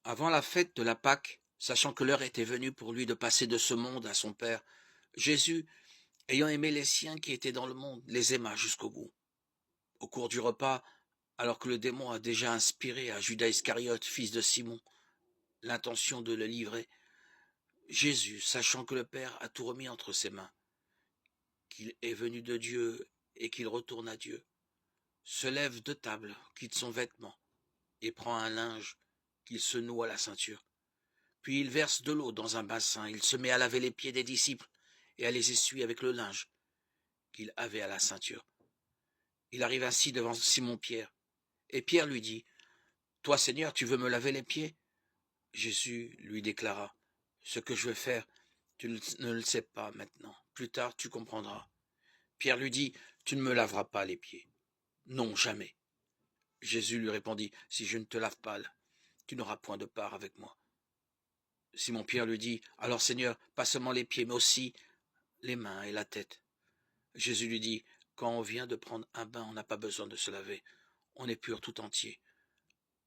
Avant la fête de la Pâque, sachant que l'heure était venue pour lui de passer de ce monde à son Père, Jésus, ayant aimé les siens qui étaient dans le monde, les aima jusqu'au bout. Au cours du repas, alors que le démon a déjà inspiré à Judas Iscariote, fils de Simon, l'intention de le livrer, Jésus, sachant que le Père a tout remis entre ses mains, qu'il est venu de Dieu et qu'il retourne à Dieu, se lève de table, quitte son vêtement, et prend un linge qu'il se noue à la ceinture. Puis il verse de l'eau dans un bassin, il se met à laver les pieds des disciples et à les essuyer avec le linge qu'il avait à la ceinture. Il arrive ainsi devant Simon-Pierre, et Pierre lui dit, « Toi, Seigneur, tu veux me laver les pieds ?» Jésus lui déclara, « Ce que je veux faire, tu ne le sais pas maintenant, plus tard tu comprendras. » Pierre lui dit, « Tu ne me laveras pas les pieds. » Non, jamais. Jésus lui répondit, « Si je ne te lave pas, tu n'auras point de part avec moi. » Simon-Pierre lui dit, « Alors Seigneur, pas seulement les pieds, mais aussi les mains et la tête. » Jésus lui dit, « Quand on vient de prendre un bain, on n'a pas besoin de se laver. On est pur tout entier.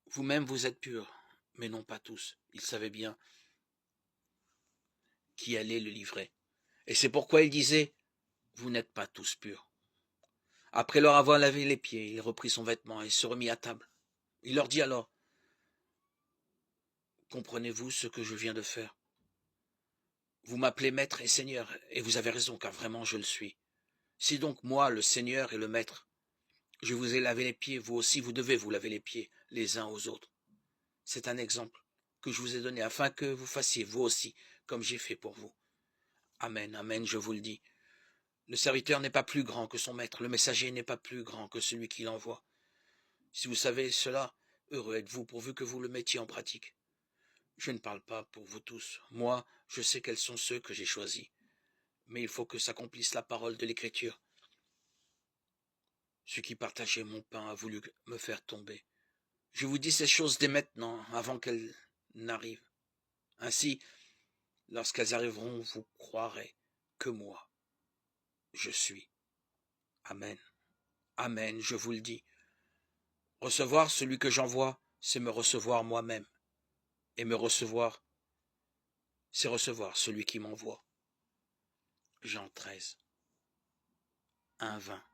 Vous-même, vous êtes purs, mais non pas tous. » Il savait bien qui allait le livrer. Et c'est pourquoi il disait, « Vous n'êtes pas tous purs. » Après leur avoir lavé les pieds, il reprit son vêtement et se remit à table. Il leur dit alors, « Comprenez-vous ce que je viens de faire? Vous m'appelez maître et seigneur, et vous avez raison, car vraiment je le suis. Si donc moi, le Seigneur et le Maître, je vous ai lavé les pieds, vous aussi vous devez vous laver les pieds les uns aux autres. C'est un exemple que je vous ai donné afin que vous fassiez vous aussi comme j'ai fait pour vous. Amen, amen, je vous le dis. Le serviteur n'est pas plus grand que son maître, le messager n'est pas plus grand que celui qui l'envoie. Si vous savez cela, heureux êtes-vous pourvu que vous le mettiez en pratique. Je ne parle pas pour vous tous. Moi, je sais quels sont ceux que j'ai choisis. Mais il faut que s'accomplisse la parole de l'Écriture. Celui qui partageait mon pain a voulu me faire tomber. Je vous dis ces choses dès maintenant, avant qu'elles n'arrivent. Ainsi, lorsqu'elles arriveront, vous croirez que moi, je suis. Amen. Amen, je vous le dis. Recevoir celui que j'envoie, c'est me recevoir moi-même. Et me recevoir, c'est recevoir celui qui m'envoie. Jean 13, 1, 20.